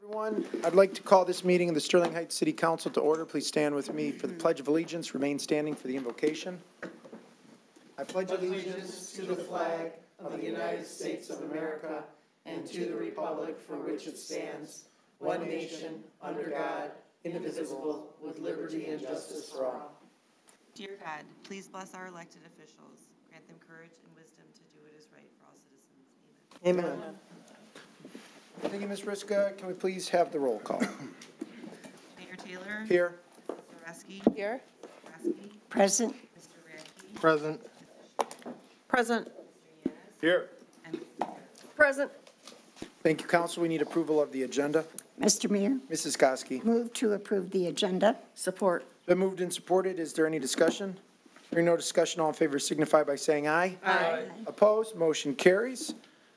Everyone, I'd like to call this meeting of the Sterling Heights City Council to order. Please stand with me for the Pledge of Allegiance. Remain standing for the invocation. I pledge allegiance to the flag of the United States of America and to the republic for which it stands, one nation, under God, indivisible, with liberty and justice for all. Dear God, please bless our elected officials. Grant them courage and wisdom to do what is right for all citizens. Amen. Amen. Thank you, Ms. Riska. Can we please have the roll call? Mayor Taylor? Here. Mr. Reski? Here. Reski? Present. Mr. Radke? Present. Present. Mr. Yanis? Here. And Present. Thank you, Council. We need approval of the agenda. Mr. Mayor, Mrs. Koski. move to approve the agenda. Support. Been moved and supported. Is there any discussion? Hearing no discussion, all in favor signify by saying aye. Aye. Opposed? Motion carries.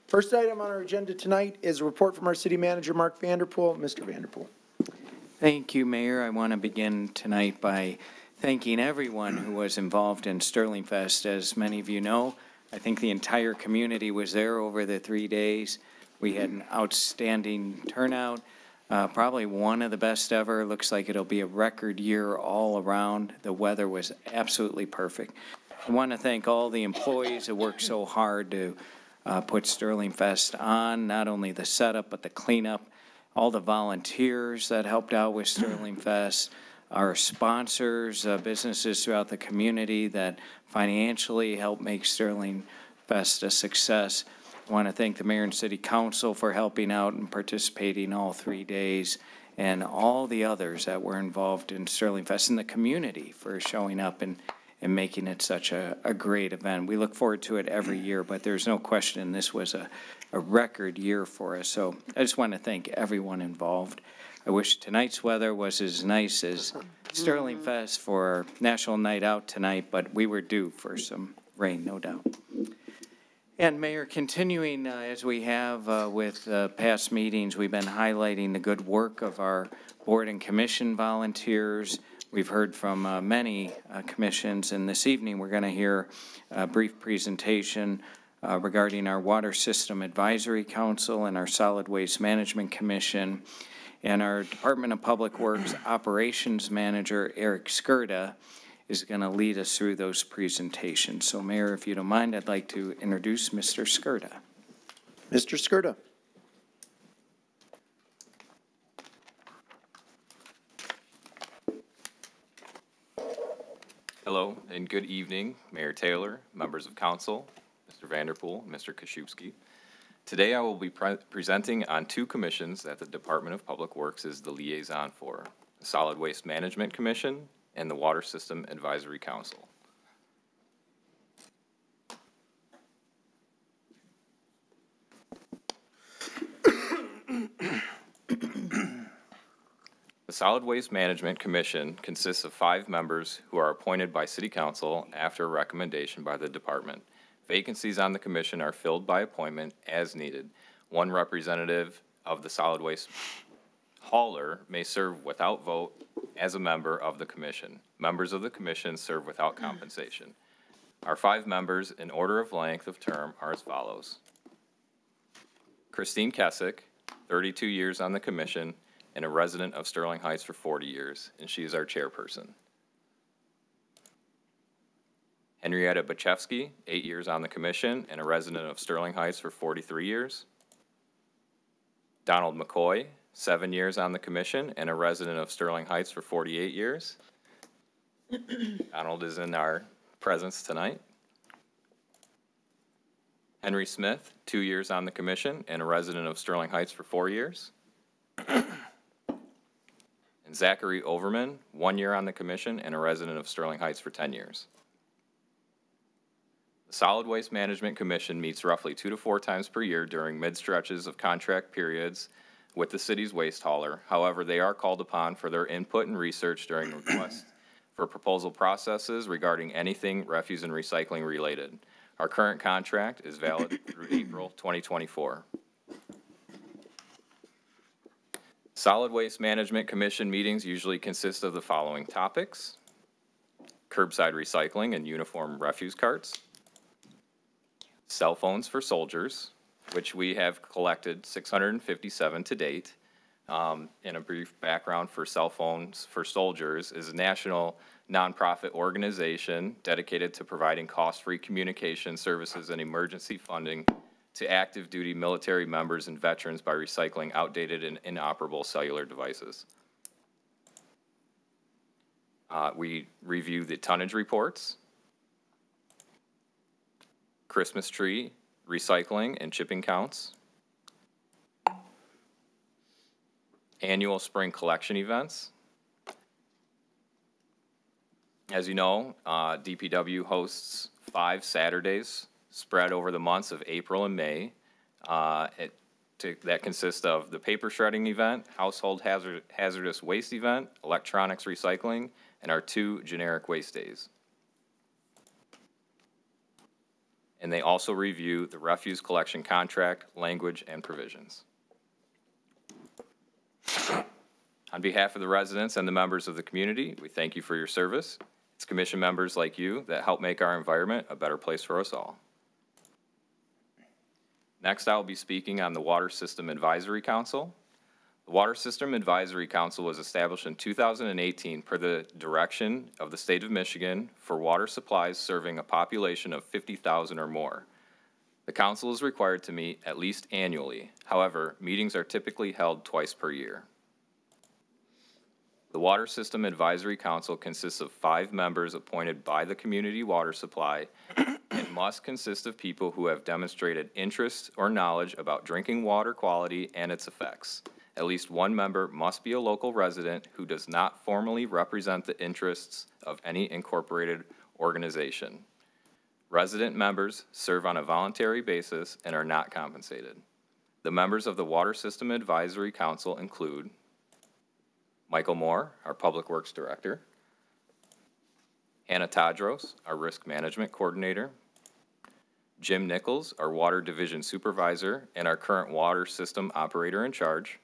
First item on our agenda tonight is a report from our city manager, Mark Vanderpool. Mr. Vanderpool. Thank you, Mayor. I want to begin tonight by thanking everyone who was involved in Sterling Fest. As many of you know, I think the entire community was there over the 3 days. We had an outstanding turnout, probably one of the best ever. Looks like it'll be a record year all around. The weather was absolutely perfect. I want to thank all the employees who worked so hard to put Sterling Fest on, not only the setup, but the cleanup, all the volunteers that helped out with Sterling Fest, our sponsors, businesses throughout the community that financially helped make Sterling Fest a success. I want to thank the Mayor and City Council for helping out and participating all 3 days, and all the others that were involved in Sterling Fest and the community for showing up and making it such a great event. We look forward to it every year, but there's no question this was a record year for us. So I just want to thank everyone involved. I wish tonight's weather was as nice as Sterling Fest for our National Night Out tonight, but we were due for some rain, no doubt. And Mayor, continuing as we have with past meetings, we've been highlighting the good work of our board and commission volunteers. We've heard from many commissions, and this evening we're going to hear a brief presentation regarding our Water System Advisory Council and our Solid Waste Management Commission. And our Department of Public Works Operations Manager, Eric Skirda, is going to lead us through those presentations. So, Mayor, if you don't mind, I'd like to introduce Mr. Skirda. Mr. Skirda. Hello and good evening, Mayor Taylor, members of council, Mr. Vanderpool, Mr. Kaszubski. Today I will be presenting on two commissions that the Department of Public Works is the liaison for, the Solid Waste Management Commission and the Water System Advisory Council. The Solid Waste Management Commission consists of 5 members who are appointed by City Council after a recommendation by the department. Vacancies on the commission are filled by appointment as needed. One representative of the solid waste hauler may serve without vote as a member of the commission. Members of the commission serve without compensation. Our 5 members in order of length of term are as follows. Christine Kessick, 32 years on the commission, and a resident of Sterling Heights for 40 years, and she is our chairperson. Henrietta Bachevsky, 8 years on the commission, and a resident of Sterling Heights for 43 years. Donald McCoy, 7 years on the commission, and a resident of Sterling Heights for 48 years. Donald is in our presence tonight. Henry Smith, 2 years on the commission, and a resident of Sterling Heights for 4 years. And Zachary Overman, 1 year on the commission and a resident of Sterling Heights for 10 years. The Solid Waste Management Commission meets roughly 2 to 4 times per year during mid-stretches of contract periods with the city's waste hauler. However, they are called upon for their input and research during requests for proposal processes regarding anything refuse and recycling related. Our current contract is valid through April 2024. Solid Waste Management Commission meetings usually consist of the following topics: curbside recycling and uniform refuse carts, cell phones for soldiers, which we have collected 657 to date, In a brief background for Cell Phones for Soldiers, is a national nonprofit organization dedicated to providing cost-free communication services and emergency funding to active duty military members and veterans by recycling outdated and inoperable cellular devices. We review the tonnage reports, Christmas tree, recycling and chipping counts, annual spring collection events. As you know, DPW hosts 5 Saturdays spread over the months of April and May. That consists of the paper shredding event, household hazardous waste event, electronics recycling, and our 2 generic waste days. And they also review the refuse collection contract, language, and provisions. On behalf of the residents and the members of the community, we thank you for your service. It's commission members like you that help make our environment a better place for us all. Next, I'll be speaking on the Water System Advisory Council. The Water System Advisory Council was established in 2018 per the direction of the state of Michigan for water supplies serving a population of 50,000 or more. The council is required to meet at least annually. However, meetings are typically held twice per year. The Water System Advisory Council consists of 5 members appointed by the community water supply and must consist of people who have demonstrated interest or knowledge about drinking water quality and its effects. At least 1 member must be a local resident who does not formally represent the interests of any incorporated organization. Resident members serve on a voluntary basis and are not compensated. The members of the Water System Advisory Council include Michael Moore, our Public Works Director, Hannah Tadros, our Risk Management Coordinator, Jim Nichols, our Water Division Supervisor and our current Water System Operator in Charge,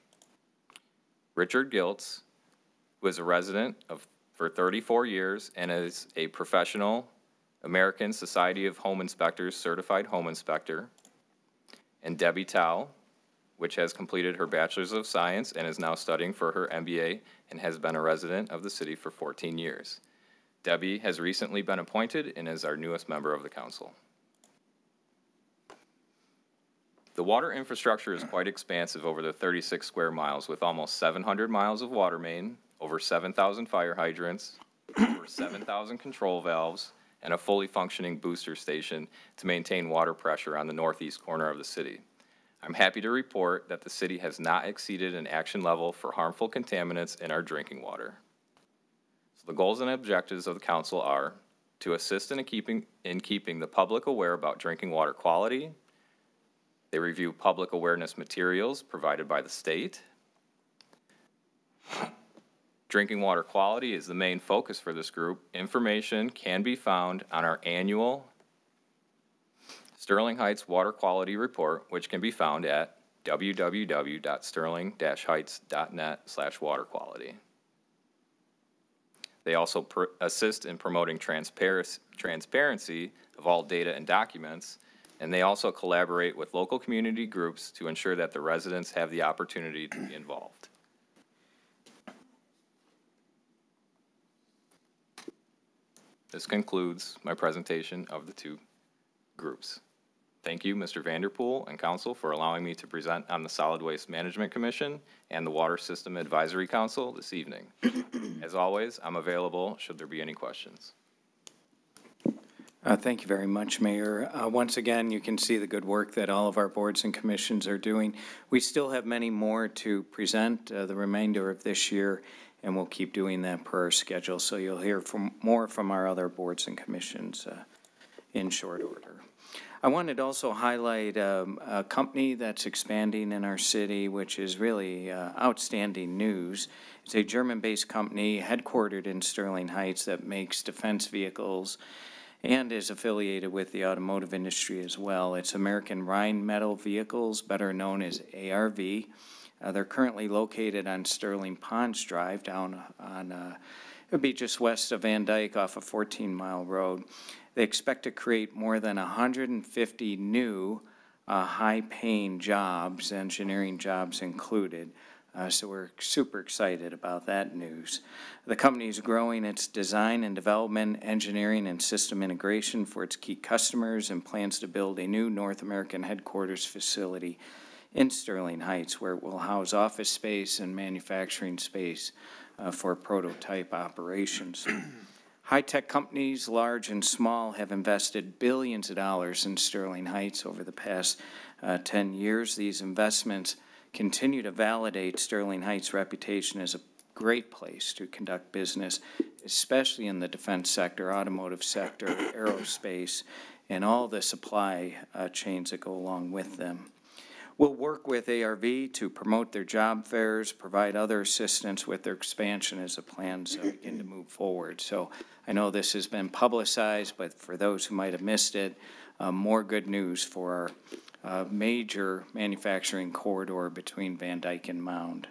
Richard Giltz, who is a resident for 34 years and is a professional American Society of Home Inspectors Certified Home Inspector, and Debbie Tao, which has completed her Bachelor's of Science and is now studying for her MBA and has been a resident of the city for 14 years. Debbie has recently been appointed and is our newest member of the council. The water infrastructure is quite expansive over the 36 square miles with almost 700 miles of water main, over 7,000 fire hydrants, over 7,000 control valves, and a fully functioning booster station to maintain water pressure on the northeast corner of the city. I'm happy to report that the city has not exceeded an action level for harmful contaminants in our drinking water. So the goals and objectives of the council are to assist in keeping the public aware about drinking water quality. They review public awareness materials provided by the state. Drinking water quality is the main focus for this group. Information can be found on our annual Sterling Heights Water Quality Report, which can be found at www.sterling-heights.net/waterquality. They also assist in promoting transparency of all data and documents, and they also collaborate with local community groups to ensure that the residents have the opportunity to be involved. This concludes my presentation of the 2 groups. Thank you, Mr. Vanderpool and Council, for allowing me to present on the Solid Waste Management Commission and the Water System Advisory Council this evening. As always, I'm available should there be any questions. Thank you very much, Mayor. Once again, you can see the good work that all of our boards and commissions are doing. We still have many more to present the remainder of this year, and we'll keep doing that per our schedule. So you'll hear more from our other boards and commissions in short order. I wanted to also highlight a company that's expanding in our city, which is really outstanding news. It's a German-based company headquartered in Sterling Heights that makes defense vehicles and is affiliated with the automotive industry as well. It's American Rheinmetall Vehicles, better known as ARV. They're currently located on Sterling Ponds Drive down on, it would be just west of Van Dyke off a 14-mile road. They expect to create more than 150 new high-paying jobs, engineering jobs included. So we're super excited about that news. The company is growing its design and development, engineering, and system integration for its key customers and plans to build a new North American headquarters facility in Sterling Heights, where it will house office space and manufacturing space for prototype operations. High-tech companies, large and small, have invested billions of dollars in Sterling Heights over the past 10 years. These investments continue to validate Sterling Heights' reputation as a great place to conduct business, especially in the defense sector, automotive sector, aerospace, and all the supply chains that go along with them. We'll work with ARV to promote their job fairs, provide other assistance with their expansion as the plans begin to move forward. So I know this has been publicized, but for those who might have missed it, more good news for our major manufacturing corridor between Van Dyke and Mound.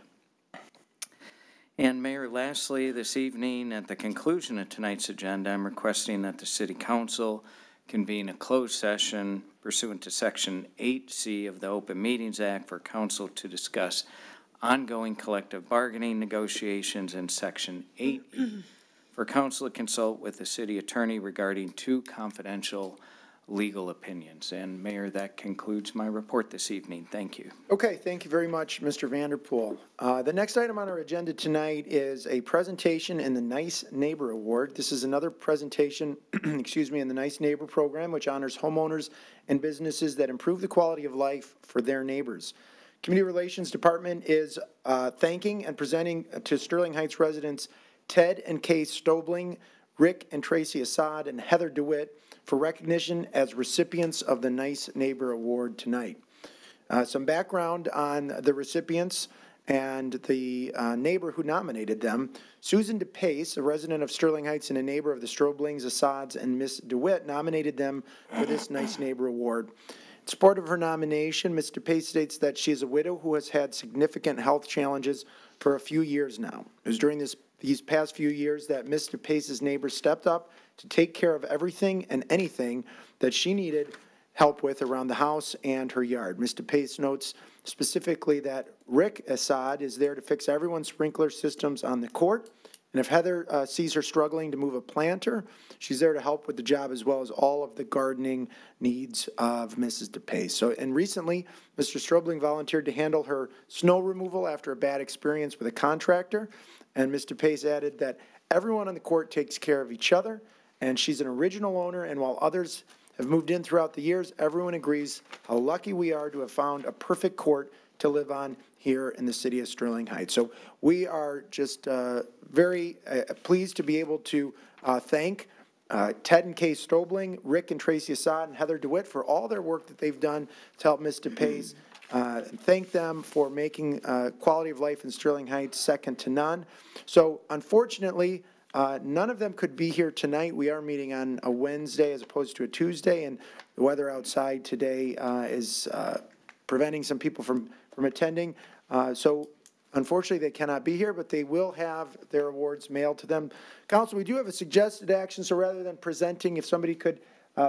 And Mayor, lastly, this evening, at the conclusion of tonight's agenda, I'm requesting that the City Council convene a closed session pursuant to Section 8C of the Open Meetings Act for council to discuss ongoing collective bargaining negotiations, and Section 8E for council to consult with the city attorney regarding 2 confidential legal opinions. And Mayor, that concludes my report this evening. Thank you. Okay, thank you very much, Mr. Vanderpool. The next item on our agenda tonight is a presentation in the Nice Neighbor Award. This is another presentation, excuse me, in the Nice Neighbor program, which honors homeowners and businesses that improve the quality of life for their neighbors. Community Relations Department is thanking and presenting to Sterling Heights residents Ted and Kay Stobling, Rick and Tracy Assad, and Heather DeWitt for recognition as recipients of the Nice Neighbor Award tonight. Some background on the recipients and the neighbor who nominated them. Susan DePace, a resident of Sterling Heights and a neighbor of the Stroblings, Assads, and Miss DeWitt nominated them for this Nice Neighbor Award. In support of her nomination, Ms. DePace states that she is a widow who has had significant health challenges for a few years now. It was during these past few years that Ms. DePace's neighbors stepped up to take care of everything and anything that she needed help with around the house and her yard. Ms. DePace notes specifically that Rick Assad is there to fix everyone's sprinkler systems on the court. And if Heather sees her struggling to move a planter, she's there to help with the job, as well as all of the gardening needs of Mrs. DePace. So, and recently, Mr. Strobling volunteered to handle her snow removal after a bad experience with a contractor. And Ms. DePace added that everyone on the court takes care of each other, and she's an original owner, and while others have moved in throughout the years, everyone agrees how lucky we are to have found a perfect court to live on here in the city of Sterling Heights. So we are just very pleased to be able to thank Ted and Kay Stobling, Rick and Tracy Assad, and Heather DeWitt for all their work that they've done to help Ms. DePace. Thank them for making quality of life in Sterling Heights second to none. So unfortunately, none of them could be here tonight. We are meeting on a Wednesday as opposed to a Tuesday, and the weather outside today is preventing some people from attending. So unfortunately, they cannot be here, but they will have their awards mailed to them. Council, we do have a suggested action, so rather than presenting, if somebody could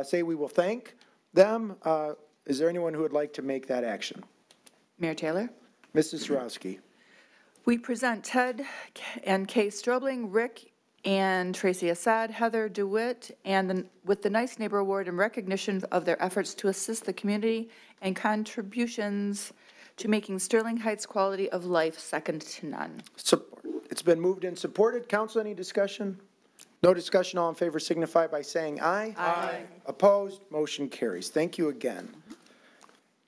say we will thank them, is there anyone who would like to make that action? Mayor Taylor? Mrs. Sarowski. We present Ted and Kay Strobling, Rick and Tracy Assad, Heather DeWitt, and with the Nice Neighbor Award in recognition of their efforts to assist the community and contributions to making Sterling Heights quality of life second to none. Support. It's been moved and supported. Council, any discussion? No discussion. All in favor signify by saying aye. Aye. Opposed? Motion carries. Thank you again.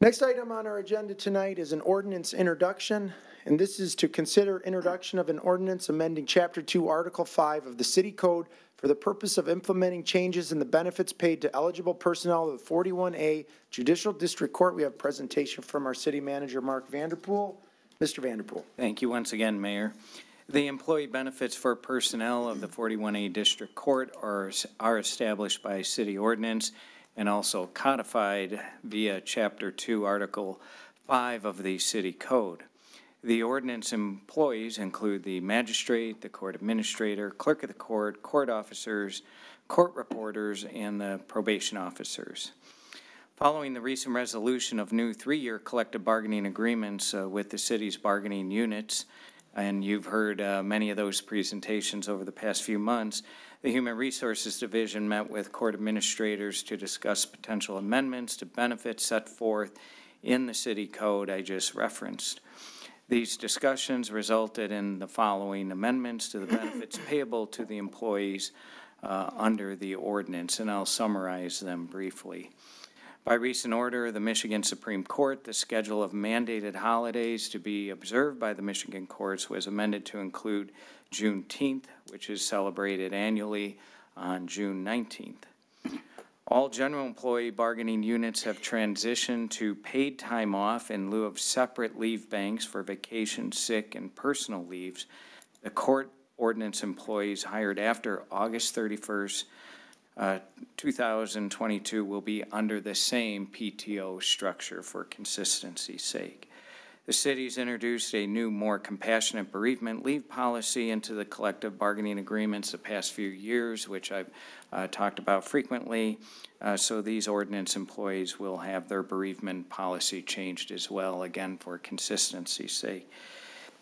Next item on our agenda tonight is an ordinance introduction, and this is to consider introduction of an ordinance amending Chapter 2, Article 5 of the City Code for the purpose of implementing changes in the benefits paid to eligible personnel of the 41A Judicial District Court. We have a presentation from our City Manager, Mark Vanderpool. Mr. Vanderpool. Thank you once again, Mayor. The employee benefits for personnel of the 41A District Court are established by city ordinance and also codified via Chapter 2, Article 5 of the City Code. The ordinance employees include the magistrate, the court administrator, clerk of the court, court officers, court reporters, and the probation officers. Following the recent resolution of new 3-year collective bargaining agreements with the city's bargaining units, and you've heard many of those presentations over the past few months, the Human Resources Division met with court administrators to discuss potential amendments to benefits set forth in the city code I just referenced. These discussions resulted in the following amendments to the benefits payable to the employees under the ordinance, and I'll summarize them briefly. By recent order of the Michigan Supreme Court, the schedule of mandated holidays to be observed by the Michigan courts was amended to include Juneteenth, which is celebrated annually on June 19th. All general employee bargaining units have transitioned to paid time off in lieu of separate leave banks for vacation, sick, and personal leaves. The court ordinance employees hired after August 31st, 2022 will be under the same PTO structure for consistency's sake. The city's introduced a new, more compassionate bereavement leave policy into the collective bargaining agreements the past few years, which I've talked about frequently. So these ordinance employees will have their bereavement policy changed as well, again, for consistency's sake.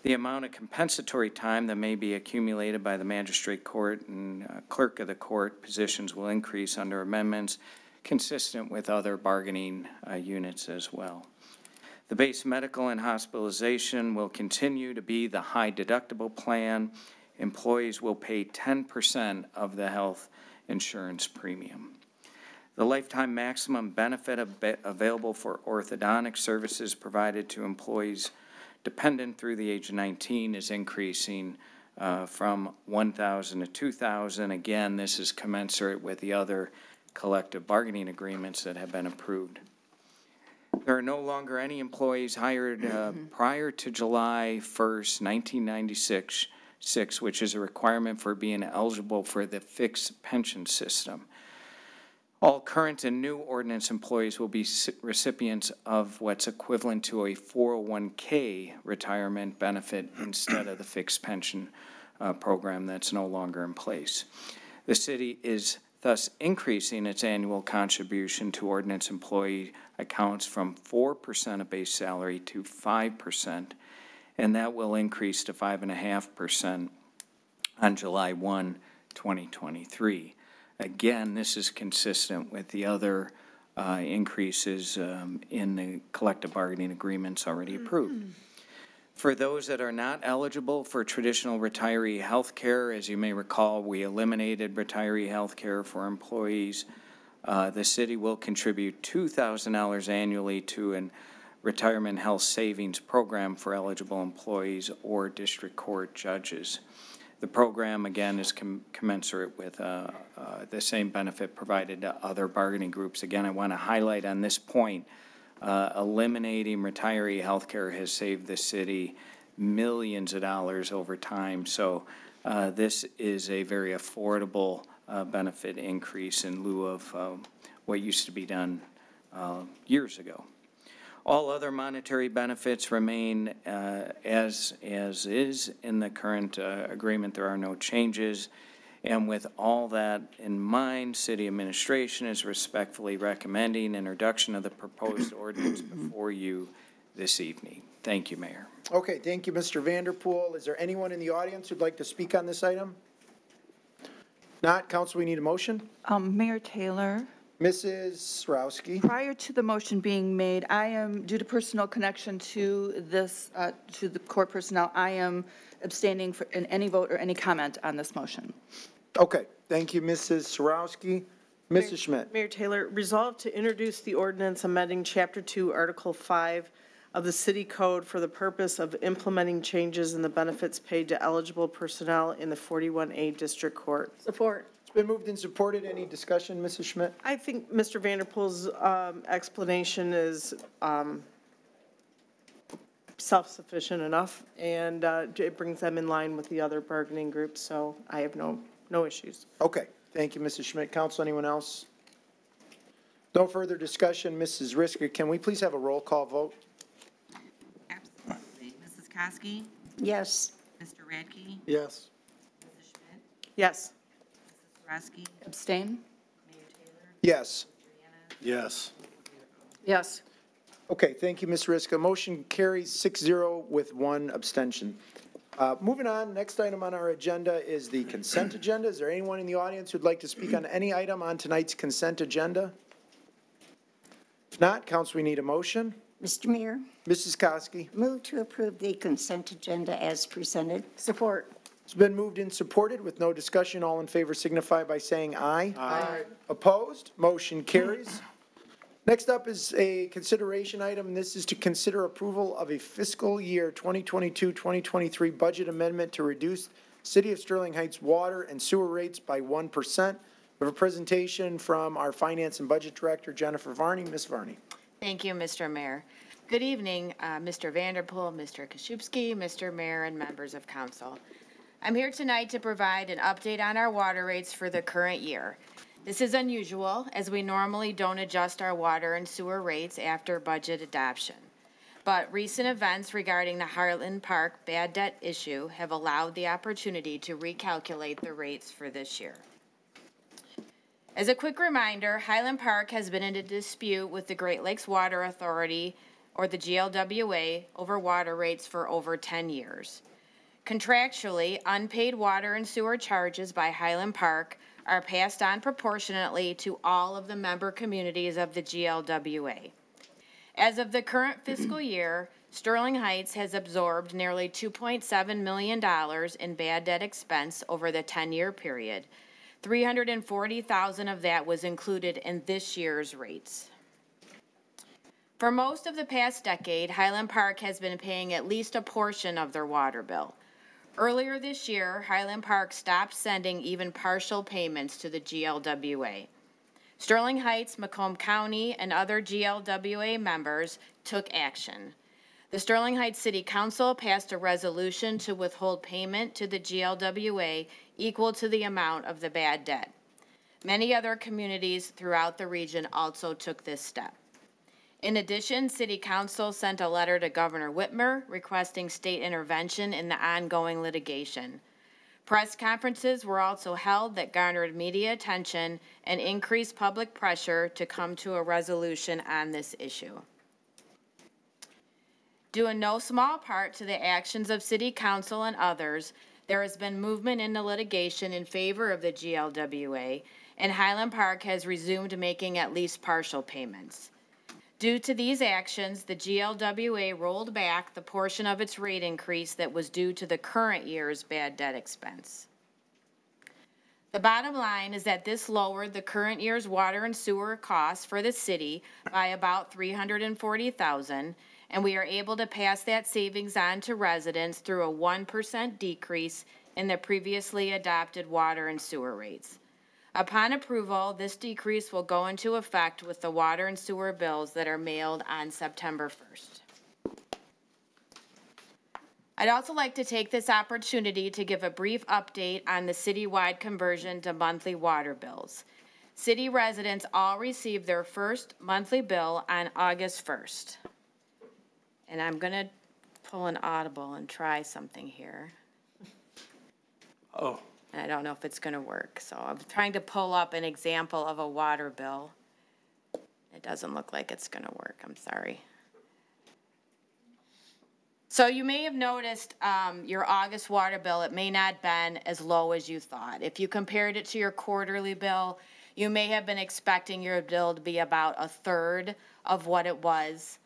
The amount of compensatory time that may be accumulated by the magistrate court and clerk of the court positions will increase under amendments consistent with other bargaining units as well. The base medical and hospitalization will continue to be the high deductible plan. Employees will pay 10% of the health insurance premium. The lifetime maximum benefit available for orthodontic services provided to employees dependent through the age of 19 is increasing from $1,000 to $2,000. Again, this is commensurate with the other collective bargaining agreements that have been approved. There are no longer any employees hired prior to July 1st, 1996, which is a requirement for being eligible for the fixed pension system. All current and new ordinance employees will be recipients of what's equivalent to a 401k retirement benefit instead of the fixed pension program that's no longer in place. The city is thus increasing its annual contribution to ordinance employee accounts from 4% of base salary to 5%, and that will increase to 5.5% on July 1, 2023. Again, this is consistent with the other increases in the collective bargaining agreements already approved. For those that are not eligible for traditional retiree health care, as you may recall, we eliminated retiree health care for employees. The city will contribute $2,000 annually to a retirement health savings program for eligible employees or district court judges. The program, again, is commensurate with the same benefit provided to other bargaining groups. Again, I want to highlight on this point, eliminating retiree health care has saved the city millions of dollars over time. So this is a very affordable benefit increase in lieu of what used to be done years ago. All other monetary benefits remain as is in the current agreement. There are no changes. And with all that in mind, city administration is respectfully recommending introduction of the proposed ordinance before you this evening. Thank you, Mayor. Okay, thank you, Mr. Vanderpool. Is there anyone in the audience who'd like to speak on this item? Not, Council, we need a motion. Mayor Taylor, Mrs. Sarowski. prior to the motion being made, I am, due to personal connection to this, to the court personnel, I am abstaining in any vote or any comment on this motion. Okay, thank you, Mrs. Sarowski. Mrs. Schmidt. Mayor Taylor, resolved to introduce the ordinance amending Chapter 2, Article 5 of the City Code for the purpose of implementing changes in the benefits paid to eligible personnel in the 41A District Court. Support. It's been moved and supported. Any discussion, Mrs. Schmidt? I think Mr. Vanderpool's explanation is self-sufficient enough, and it brings them in line with the other bargaining groups, so I have no issues. Okay, thank you, Mrs. Schmidt. Council, anyone else? No further discussion. Mrs. Risker, can we please have a roll call vote? Absolutely. Mrs. Kosky? Yes. Mr. Radke? Yes. Mrs. Schmidt? Yes. Mrs. Sarowski? Abstain? Mayor Taylor? Yes. Mr. Yanna? Yes. Mayor Yes. Okay, thank you, Ms. Riska. Motion carries 6-0 with 1 abstention. Moving on, next item on our agenda is the consent agenda. Is there anyone in the audience who'd like to speak on any item on tonight's consent agenda? If not, council, we need a motion. Mr. Mayor, Mrs. Koski. move to approve the consent agenda as presented. Support. It's been moved and supported with no discussion. All in favor signify by saying aye. Aye. Opposed? Motion carries. Next up is a consideration item, and this is to consider approval of a fiscal year 2022-2023 budget amendment to reduce City of Sterling Heights water and sewer rates by 1%. We have a presentation from our Finance and Budget Director, Jennifer Varney. Ms. Varney. Thank you, Mr. Mayor. Good evening, Mr. Vanderpool, Mr. Koszybski, Mr. Mayor, and members of council. I'm here tonight to provide an update on our water rates for the current year. This is unusual, as we normally don't adjust our water and sewer rates after budget adoption. But recent events regarding the Highland Park bad debt issue have allowed the opportunity to recalculate the rates for this year. As a quick reminder, Highland Park has been in a dispute with the Great Lakes Water Authority, or the GLWA, over water rates for over 10 years. Contractually, unpaid water and sewer charges by Highland Park are passed on proportionately to all of the member communities of the GLWA. As of the current fiscal year, Sterling Heights has absorbed nearly $2.7 million in bad debt expense over the 10-year period. $340,000 of that was included in this year's rates. For most of the past decade, Highland Park has been paying at least a portion of their water bill. Earlier this year, Highland Park stopped sending even partial payments to the GLWA. Sterling Heights, Macomb County, and other GLWA members took action. The Sterling Heights City Council passed a resolution to withhold payment to the GLWA equal to the amount of the bad debt. Many other communities throughout the region also took this step. In addition, City Council sent a letter to Governor Whitmer requesting state intervention in the ongoing litigation. Press conferences were also held that garnered media attention and increased public pressure to come to a resolution on this issue. Due in no small part to the actions of City Council and others, there has been movement in the litigation in favor of the GLWA, and Highland Park has resumed making at least partial payments. Due to these actions, the GLWA rolled back the portion of its rate increase that was due to the current year's bad debt expense. The bottom line is that this lowered the current year's water and sewer costs for the city by about $340,000, and we are able to pass that savings on to residents through a 1% decrease in the previously adopted water and sewer rates. Upon approval, this decrease will go into effect with the water and sewer bills that are mailed on September 1st. I'd also like to take this opportunity to give a brief update on the citywide conversion to monthly water bills. City residents all received their first monthly bill on August 1st. And I'm going to pull an audible and try something here. Oh. I don't know if it's going to work. So I'm trying to pull up an example of a water bill. It doesn't look like it's going to work. I'm sorry. So you may have noticed your August water bill, it may not have been as low as you thought. If you compared it to your quarterly bill, you may have been expecting your bill to be about a third of what it was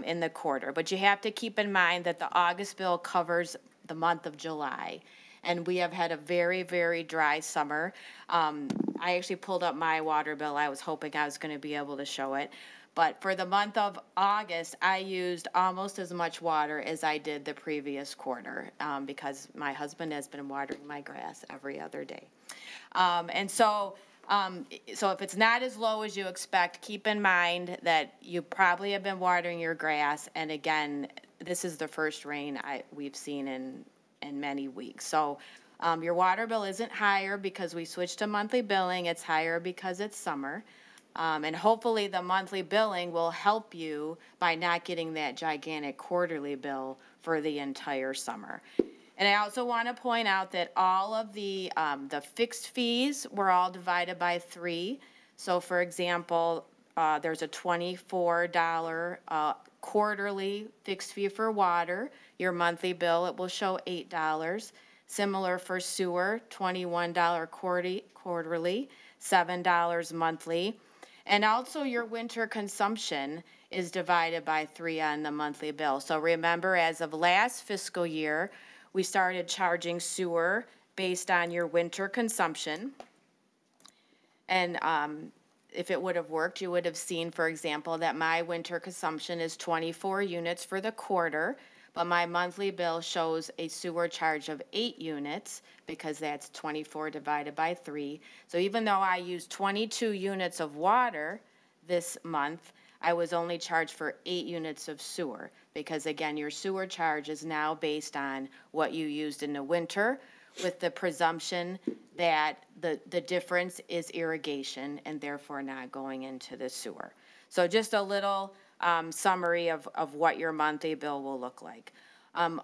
in the quarter. But you have to keep in mind that the August bill covers the month of July. And we have had a very, very dry summer. I actually pulled up my water bill. I was hoping I was going to be able to show it. But for the month of August, I used almost as much water as I did the previous quarter because my husband has been watering my grass every other day. So if it's not as low as you expect, keep in mind that you probably have been watering your grass. And again, this is the first rain we've seen in many weeks. So your water bill isn't higher because we switched to monthly billing. It's higher because it's summer. And hopefully the monthly billing will help you by not getting that gigantic quarterly bill for the entire summer. And I also want to point out that all of the fixed fees were all divided by 3. So for example, there's a $24 quarterly fixed fee for water. Your monthly bill, it will show $8. Similar for sewer, $21 quarterly, $7 monthly. And also your winter consumption is divided by 3 on the monthly bill. So remember, as of last fiscal year, we started charging sewer based on your winter consumption. And if it would have worked, you would have seen, for example, that my winter consumption is 24 units for the quarter, but my monthly bill shows a sewer charge of 8 units because that's 24 divided by 3. So even though I used 22 units of water this month, I was only charged for 8 units of sewer because, again, your sewer charge is now based on what you used in the winter, with the presumption that the difference is irrigation and therefore not going into the sewer. So just a little summary of what your monthly bill will look like.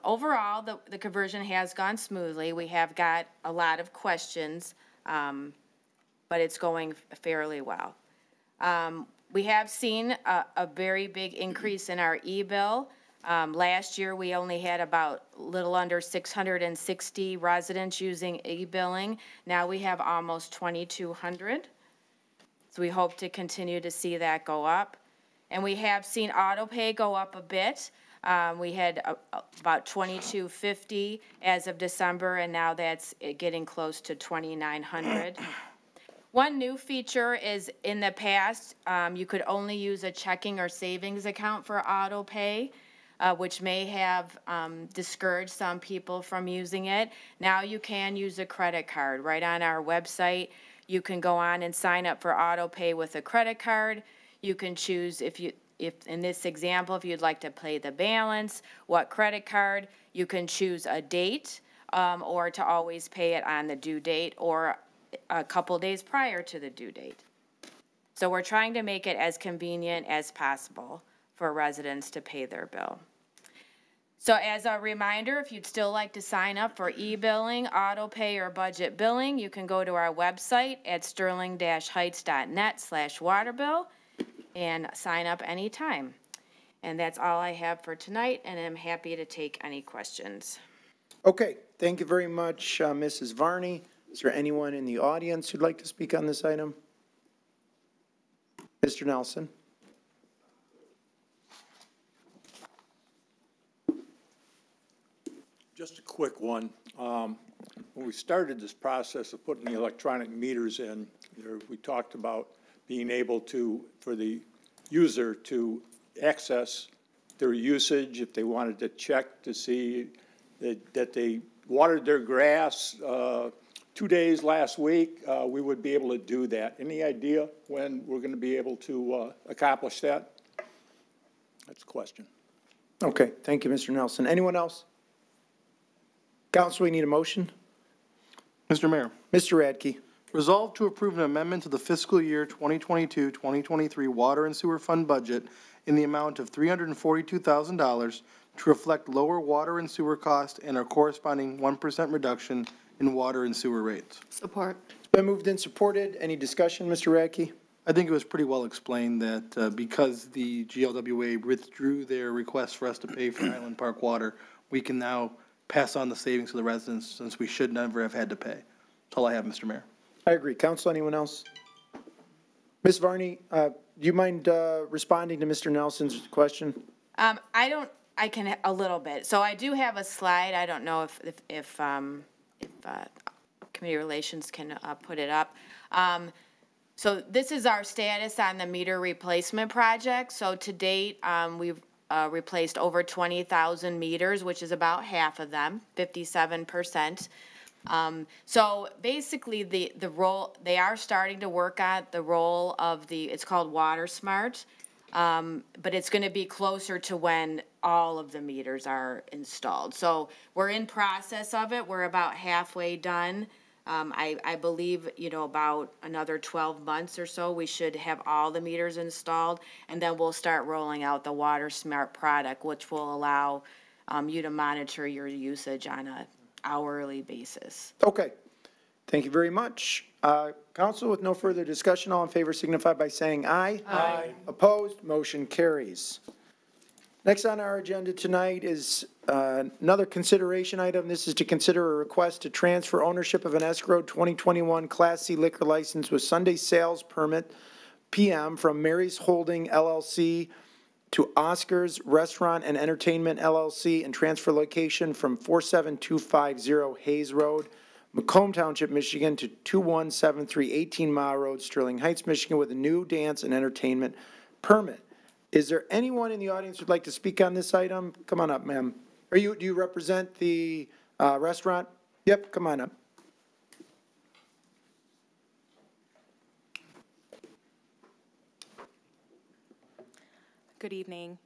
Overall, the conversion has gone smoothly. We have got a lot of questions, but it's going fairly well. We have seen a very big increase in our e-bill. Last year, we only had about a little under 660 residents using e-billing. Now we have almost 2,200. So we hope to continue to see that go up. And we have seen auto pay go up a bit. We had about 2,250 as of December, and now that's getting close to 2,900. One new feature is, in the past, you could only use a checking or savings account for auto pay, which may have discouraged some people from using it. Now you can use a credit card. Right on our website, you can go on and sign up for auto pay with a credit card. You can choose, if in this example, if you'd like to pay the balance, what credit card. You can choose a date, or to always pay it on the due date or a couple days prior to the due date. So we're trying to make it as convenient as possible for residents to pay their bill. So as a reminder, if you'd still like to sign up for e-billing, auto pay, or budget billing, you can go to our website at sterling-heights.net/waterbill and sign up anytime. And that's all I have for tonight, and I'm happy to take any questions. Okay, thank you very much, Mrs. Varney. Is there anyone in the audience who'd like to speak on this item? Mr. Nelson? Just a quick one. When we started this process of putting the electronic meters in, we talked about being able to, for the user to access their usage if they wanted to check to see that they watered their grass 2 days last week, we would be able to do that. Any idea when we're going to be able to accomplish that? That's a question. Okay, thank you, Mr. Nelson. Anyone else? Council, we need a motion. Mr. Mayor. Mr. Radke. Resolved to approve an amendment to the fiscal year 2022-2023 Water and Sewer Fund budget in the amount of $342,000 to reflect lower water and sewer costs and a corresponding 1% reduction in water and sewer rates. Support. It's been moved and supported. Any discussion, Mr. Radke? I think it was pretty well explained that because the GLWA withdrew their request for us to pay for Island Park water, we can now pass on the savings to the residents since we should never have had to pay. That's all I have, Mr. Mayor. I agree. Council, anyone else? Ms. Varney, do you mind responding to Mr. Nelson's question? I can a little bit. So I do have a slide. I don't know if Community Relations can put it up. So this is our status on the meter replacement project. So to date, we've replaced over 20,000 meters, which is about half of them, 57%. So basically the role, they are starting to work at the role of it's called Water Smart, but it's going to be closer to when all of the meters are installed. So we're in process of it. We're about halfway done. I believe, about another 12 months or so, we should have all the meters installed, and then we'll start rolling out the Water Smart product, which will allow you to monitor your usage on an hourly basis. Okay. Thank you very much. Council, with no further discussion, all in favor signify by saying aye. Aye. Opposed, motion carries. Next on our agenda tonight is another consideration item. This is to consider a request to transfer ownership of an escrowed 2021 Class C liquor license with Sunday sales permit PM from Mary's Holding LLC to Oscar's Restaurant and Entertainment LLC and transfer location from 47250 Hayes Road, Macomb Township, Michigan to 2173 18 Mile Road, Sterling Heights, Michigan with a new dance and entertainment permit. Is there anyone in the audience who'd like to speak on this item? Come on up, ma'am. Do you represent the restaurant? Yep, come on up. Good evening.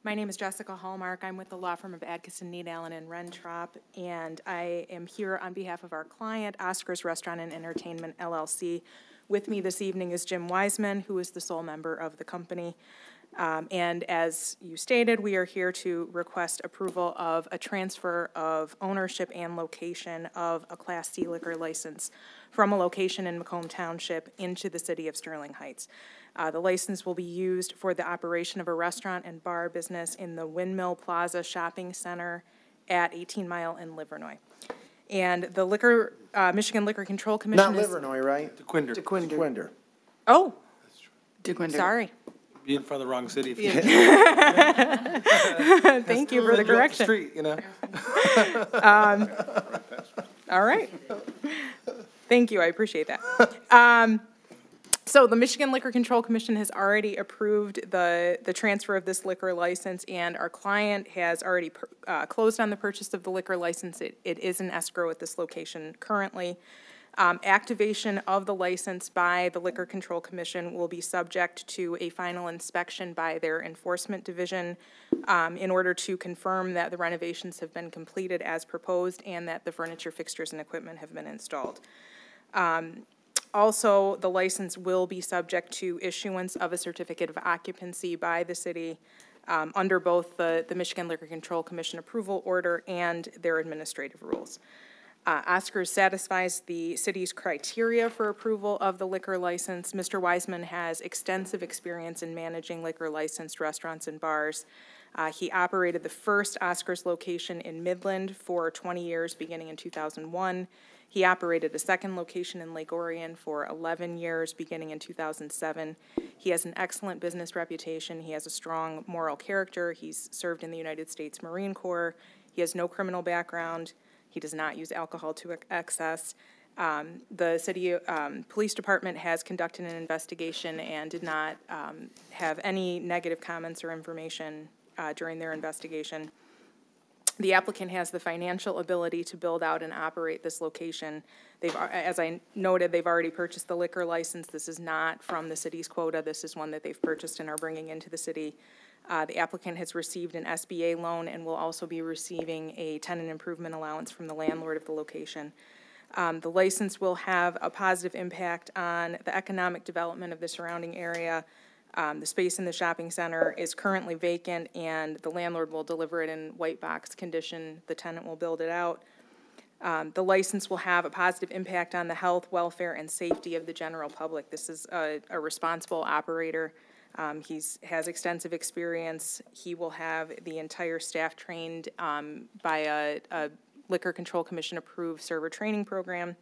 My name is Jessica Hallmark. I'm with the law firm of Adkisson, Need Allen, and Rentrop, and I am here on behalf of our client, Oscar's Restaurant and Entertainment, LLC. With me this evening is Jim Wiseman, who is the sole member of the company. And as you stated, we are here to request approval of a transfer of ownership and location of a Class C liquor license from a location in Macomb Township into the city of Sterling Heights. The license will be used for the operation of a restaurant and bar business in the Windmill Plaza Shopping Center at 18 Mile in Livernois. And the Michigan Liquor Control Commission Not Livernois, right? DeQuinder. DeQuinder. Oh, DeQuinder. sorry. Be in front of the wrong city. If you Thank you for the correction. Street, you know. All right. Thank you, I appreciate that. So the Michigan Liquor Control Commission has already approved the transfer of this liquor license, and our client has already closed on the purchase of the liquor license. It is in escrow at this location currently. Activation of the license by the Liquor Control Commission will be subject to a final inspection by their enforcement division in order to confirm that the renovations have been completed as proposed and that the furniture, fixtures, and equipment have been installed. Also, the license will be subject to issuance of a certificate of occupancy by the city under both the Michigan Liquor Control Commission approval order and their administrative rules. Oscar's satisfies the city's criteria for approval of the liquor license. Mr. Wiseman has extensive experience in managing liquor licensed restaurants and bars. He operated the first Oscar's location in Midland for 20 years, beginning in 2001. He operated a second location in Lake Orion for 11 years, beginning in 2007. He has an excellent business reputation. He has a strong moral character. He's served in the United States Marine Corps. He has no criminal background. He does not use alcohol to excess. The city police department has conducted an investigation and did not have any negative comments or information during their investigation. The applicant has the financial ability to build out and operate this location. As I noted, they've already purchased the liquor license. This is not from the city's quota. This is one that they've purchased and are bringing into the city. The applicant has received an SBA loan and will also be receiving a tenant improvement allowance from the landlord of the location. The license will have a positive impact on the economic development of the surrounding area. The space in the shopping center is currently vacant, and the landlord will deliver it in white box condition. The tenant will build it out. The license will have a positive impact on the health, welfare, and safety of the general public. This is a responsible operator. He has extensive experience. He will have the entire staff trained by a Liquor Control Commission approved server training program.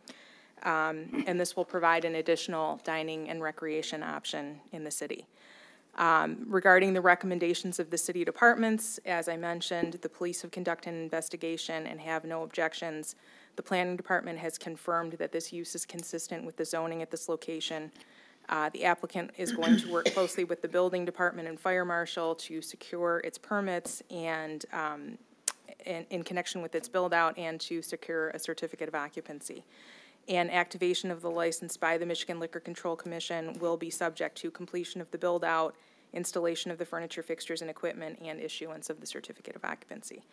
And this will provide an additional dining and recreation option in the city. Regarding the recommendations of the city departments, as I mentioned, the police have conducted an investigation and have no objections. The planning department has confirmed that this use is consistent with the zoning at this location. The applicant is going to work closely with the building department and fire marshal to secure its permits and in connection with its build out and to secure a certificate of occupancy. And activation of the license by the Michigan Liquor Control Commission will be subject to completion of the build out, installation of the furniture, fixtures, and equipment, and issuance of the certificate of occupancy.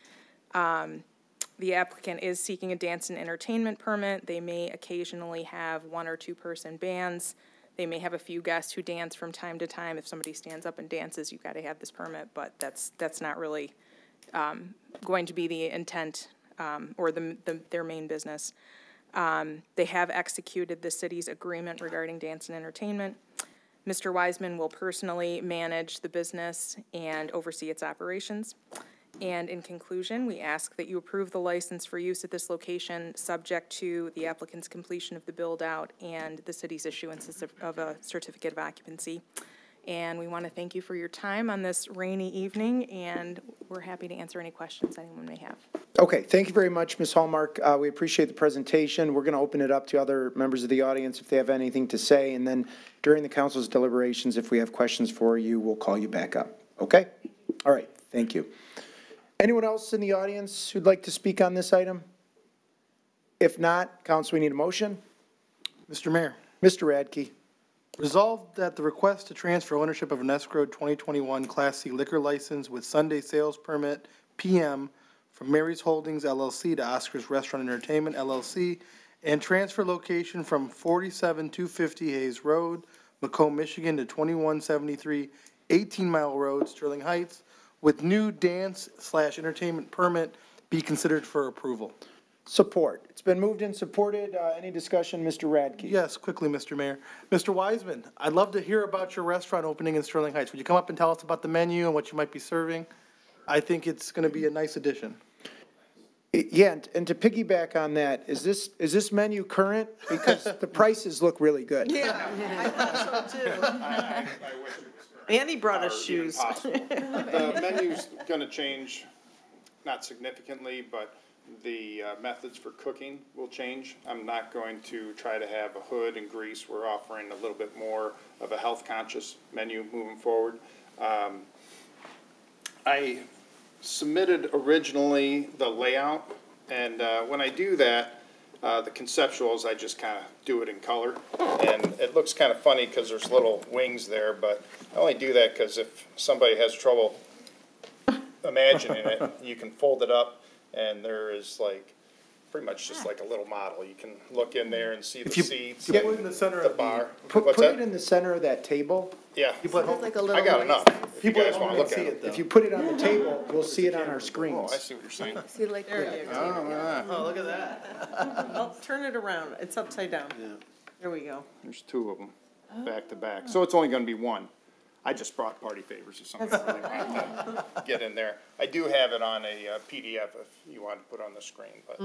The applicant is seeking a dance and entertainment permit. They may occasionally have 1 or 2 person bands. They may have a few guests who dance from time to time. If somebody stands up and dances, you've got to have this permit, but that's not really going to be the intent or their main business. They have executed the city's agreement regarding dance and entertainment. Mr. Wiseman will personally manage the business and oversee its operations. And in conclusion, we ask that you approve the license for use at this location, subject to the applicant's completion of the build-out and the city's issuance of a certificate of occupancy. And we want to thank you for your time on this rainy evening, and we're happy to answer any questions anyone may have. Okay, thank you very much, Ms. Hallmark. We appreciate the presentation. We're going to open it up to other members of the audience if they have anything to say, and then during the council's deliberations, if we have questions for you, we'll call you back up. Okay? All right, thank you. Anyone else in the audience who'd like to speak on this item? If not, council, we need a motion. Mr. Mayor. Mr. Radke. Resolved that the request to transfer ownership of an escrowed 2021 Class C liquor license with Sunday sales permit PM from Mary's Holdings LLC to Oscar's Restaurant and Entertainment LLC and transfer location from 47250 Hayes Road, Macomb, Michigan to 2173 18 Mile Road, Sterling Heights, with new dance/entertainment permit be considered for approval. Support. It's been moved and supported. Any discussion, Mr. Radke? Yes, quickly, Mr. Mayor. Mr. Wiseman, I'd love to hear about your restaurant opening in Sterling Heights. Would you come up and tell us about the menu and what you might be serving? I think it's going to be a nice addition. Yeah, and to piggyback on that, is this menu current? Because the prices look really good. Yeah, I thought so too. I wish it was current. And he brought us shoes. The menu's gonna change, not significantly, but the methods for cooking will change. I'm not going to try to have a hood and grease. We're offering a little bit more of a health-conscious menu moving forward. I submitted originally the layout, and when I do that, the conceptuals, I just kind of do it in color. And it looks kind of funny because there's little wings there, but I only do that because if somebody has trouble imagining it, you can fold it up, and there is like pretty much just like a little model. You can look in there and see the seats. Put it in the center the of bar. Put What's it that? in the center of that table. Yeah. Like a little I got enough. If you guys want to look at it. If you put it on the table, we'll see it on our Oh, screens. I see what you're saying. See, like, Oh, look at that. Oh, turn it around. It's upside down. Yeah. There we go. There's two of them, back to back. So it's only gonna be one. I just brought party favors or something really wanted to get in there. I do have it on a PDF if you want to put on the screen, but.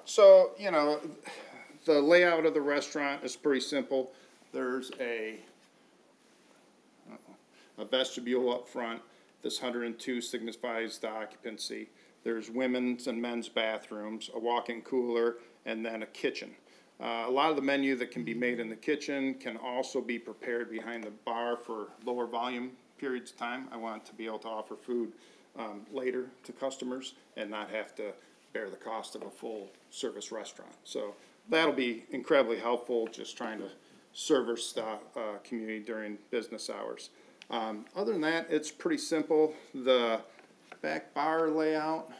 So, you know, the layout of the restaurant is pretty simple. There's a vestibule up front. This 102 signifies the occupancy. There's women's and men's bathrooms, a walk-in cooler, and then a kitchen. A lot of the menu that can be made in the kitchen can also be prepared behind the bar for lower volume periods of time. I want to be able to offer food later to customers and not have to bear the cost of a full service restaurant. So that'll be incredibly helpful, just trying to service the community during business hours. Other than that, it's pretty simple. The back bar layout,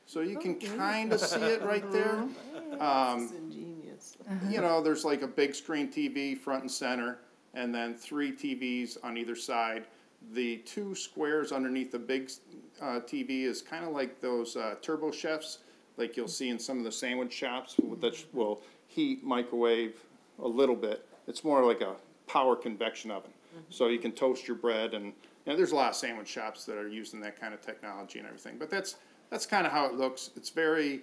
so you can kind of see it right there. Ingenious. You know, there's like a big screen TV front and center, and then 3 TVs on either side. The 2 squares underneath the big TV is kind of like those turbo chefs, like you'll see in some of the sandwich shops that will heat, microwave a little bit. It's more like a power convection oven. So you can toast your bread, and you know, there's a lot of sandwich shops that are using that kind of technology and everything. But that's kind of how it looks. It's very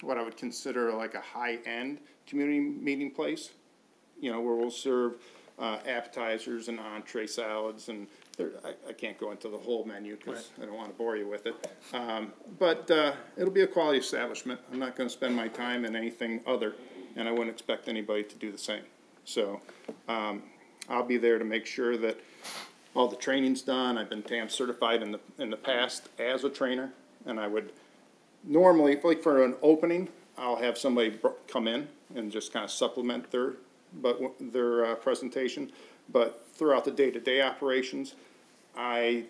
what I would consider like a high-end community meeting place, you know, where we'll serve appetizers and entree salads, and I can't go into the whole menu because I don't want to bore you with it. But it'll be a quality establishment. I'm not going to spend my time in anything other, and I wouldn't expect anybody to do the same. So I'll be there to make sure that all the training's done. I've been TAM certified in the past as a trainer, and I would normally, like for an opening, I'll have somebody come in and just kind of supplement their presentation. But throughout the day-to-day operations, I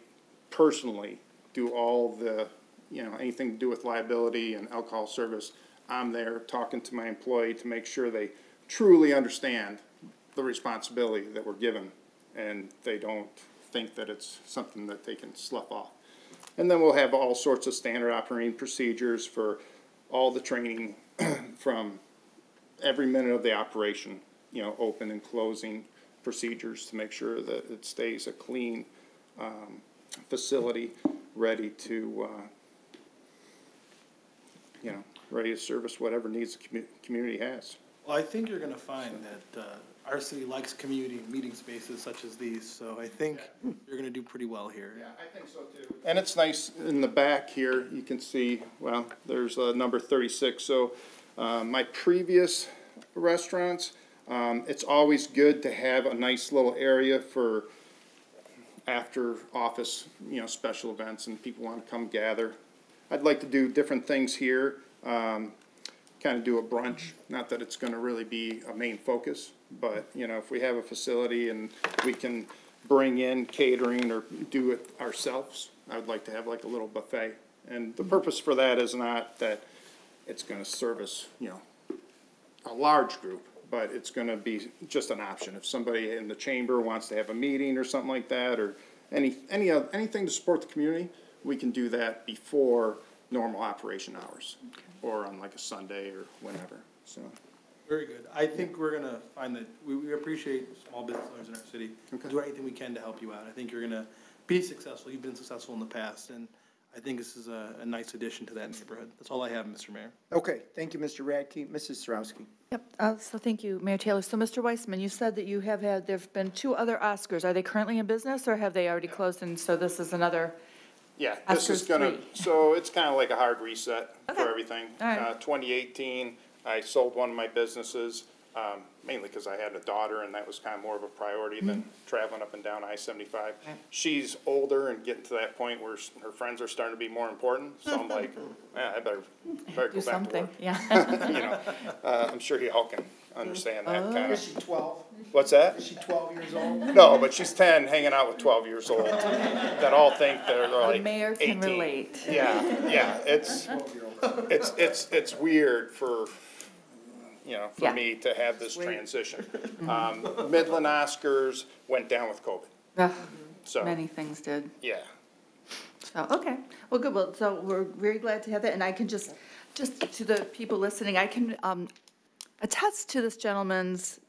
personally do all the, you know, anything to do with liability and alcohol service. I'm there talking to my employee to make sure they truly understand the responsibility that we're given, and they don't think that it's something that they can slough off. And then we'll have all sorts of standard operating procedures for all the training from every minute of the operation, you know, open and closing procedures to make sure that it stays a clean facility, ready to, you know, ready to service whatever needs the community has. Well, I think you're going to find that our city likes community meeting spaces such as these, so I think you're going to do pretty well here. Yeah, I think so too. And it's nice in the back here, you can see, well, there's number 36. So my previous restaurants, it's always good to have a nice little area for after office, you know, special events and people want to come gather. I'd like to do different things here, kind of do a brunch. Not that it's going to really be a main focus, but, you know, if we have a facility and we can bring in catering or do it ourselves, I would like to have like a little buffet. And the purpose for that is not that it's going to service, you know, a large group, but it's going to be just an option. If somebody in the chamber wants to have a meeting or something like that, or anything to support the community, we can do that before normal operation hours, or on like a Sunday or whenever. So. Very good. I think we're going to find that we appreciate small business owners in our city. Okay. Do anything we can to help you out. I think you're going to be successful. You've been successful in the past, and I think this is a nice addition to that neighborhood. That's all I have, Mr. Mayor. Okay, thank you, Mr. Radke. Mrs. Sarowski. Yep, so thank you, Mayor Taylor. So, Mr. Weissman, you said that you have had, there have been 2 other Oscars. Are they currently in business, or have they already closed? And so this is another. Yeah, this is gonna, so it's kind of like a hard reset Okay. for everything. All right. 2018, I sold one of my businesses, mainly because I had a daughter and that was kind of more of a priority than traveling up and down I-75. Okay. She's older and getting to that point where her friends are starting to be more important, so I'm like, I better Do go back to something, work. yeah. You know, I'm sure y'all can understand that kind Is of. she 12? What's that? Is she 12 years old? No, but she's 10, hanging out with 12 years old that all think they're like 18. The mayor can relate. Yeah, it's weird for, you know, for Yeah. me to have this transition. Midland Oscars went down with COVID. Ugh, So, many things did. yeah. So, okay, well, good, well, so we're very glad to have that, and I can just to the people listening, I can attest to this gentleman's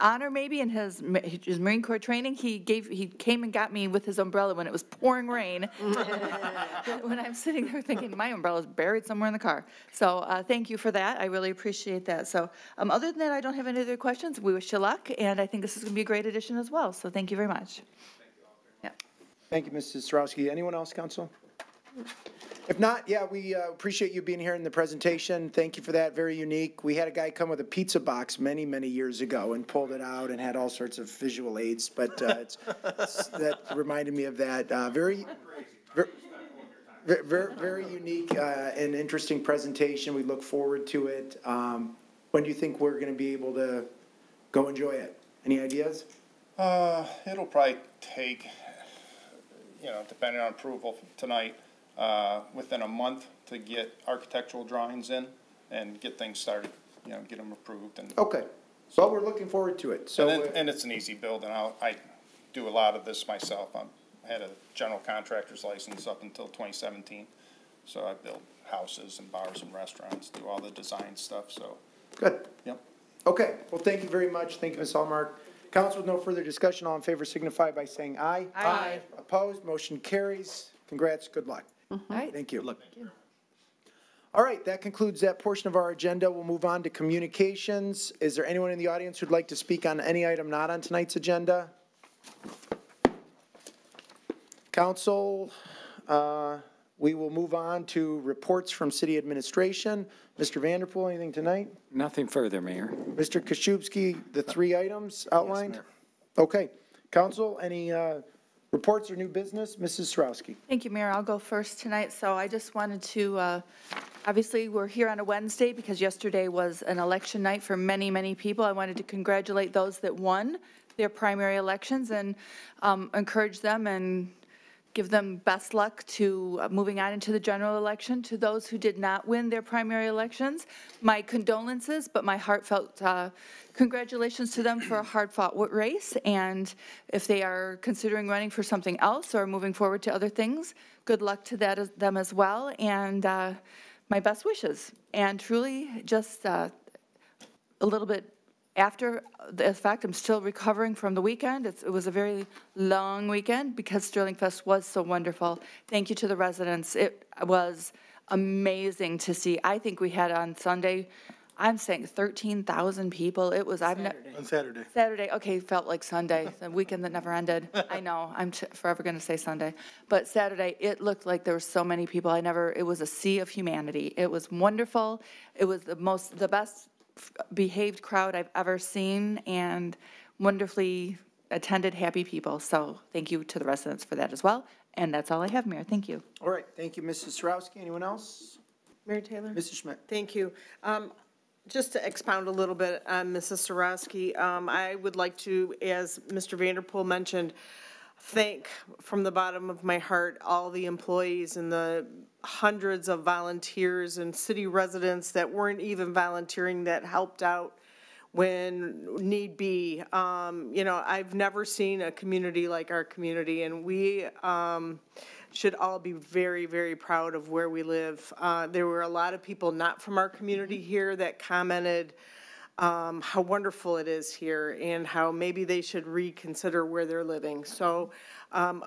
honor maybe in his Marine Corps training. He came and got me with his umbrella when it was pouring rain. When I'm sitting there thinking, my umbrella's buried somewhere in the car. So thank you for that, I really appreciate that. So other than that, I don't have any other questions. We wish you luck, and I think this is gonna be a great addition as well, so thank you very much. Yeah. Thank you, Mrs. Sarowski. Anyone else, council? If not, yeah, we appreciate you being here in the presentation. Thank you for that. Very unique. We had a guy come with a pizza box many, many years ago and pulled it out and had all sorts of visual aids, but that reminded me of that. Very unique and interesting presentation. We look forward to it. When do you think we're going to be able to go enjoy it? Any ideas? It'll probably take, you know, depending on approval tonight, within a month to get architectural drawings in and get things started, you know, get them approved. And Okay. So we're looking forward to it. So and it's an easy build, and I do a lot of this myself. I had a general contractor's license up until 2017, so I build houses and bars and restaurants, do all the design stuff. So good. Yep. Okay. Well, thank you very much. Thank you, Ms. Allmark. Council, with no further discussion, all in favor signify by saying aye. Aye. Opposed? Motion carries. Congrats. Good luck. All right. Thank you. Good luck. All right, that concludes that portion of our agenda. We'll move on to communications. Is there anyone in the audience who'd like to speak on any item not on tonight's agenda? Council, we will move on to reports from city administration. Mr. Vanderpool, anything tonight? Nothing further, Mayor. Mr. Koszubski, the 3 items outlined? Yes, Mayor. Okay. Council, any reports or new business? Mrs. Sarowski. Thank you, Mayor. I'll go first tonight. So I just wanted to, obviously, we're here on a Wednesday because yesterday was an election night for many, many people. I wanted to congratulate those that won their primary elections and encourage them and give them best luck to moving on into the general election. To those who did not win their primary elections, my condolences, but my heartfelt congratulations to them for a hard-fought race. And if they are considering running for something else or moving forward to other things, good luck to them as well. And my best wishes. And truly, just a little bit after the fact, I'm still recovering from the weekend. It was a very long weekend because Sterling Fest was so wonderful. Thank you to the residents. It was amazing to see. I think we had on Sunday, I'm saying 13,000 people. It was, On Saturday. Saturday, okay, felt like Sunday, the weekend that never ended. I know, I'm forever going to say Sunday. But Saturday, it looked like there were so many people. It was a sea of humanity. It was wonderful. It was the best behaved crowd I've ever seen, and wonderfully attended, happy people. So thank you to the residents for that as well. And that's all I have, Mayor. Thank you. All right, thank you, Mrs. Sarowski. Anyone else? Mary Taylor? Mrs. Schmidt. Thank you. Just to expound a little bit on Mrs. Sarowski, I would like to, as Mr. Vanderpool mentioned, thank from the bottom of my heart all the employees and the hundreds of volunteers and city residents that weren't even volunteering that helped out when need be. I've never seen a community like our community, and we should all be very, very proud of where we live. There were a lot of people not from our community here that commented how wonderful it is here and how maybe they should reconsider where they're living. So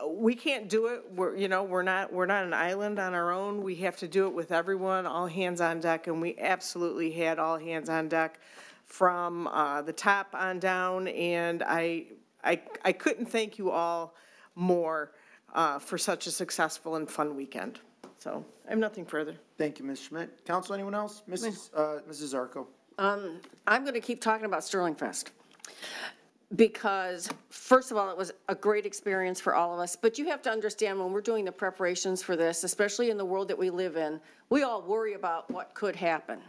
we can't do it. We're not an island on our own. We have to do it with everyone, all hands on deck, and we absolutely had all hands on deck from the top on down. And I couldn't thank you all more for such a successful and fun weekend. So I have nothing further. Thank you, Ms. Schmidt. Council, anyone else? Mrs. Zarko. I'm going to keep talking about Sterling Fest because, first of all, it was a great experience for all of us. But you have to understand, when we're doing the preparations for this, especially in the world that we live in, we all worry about what could happen.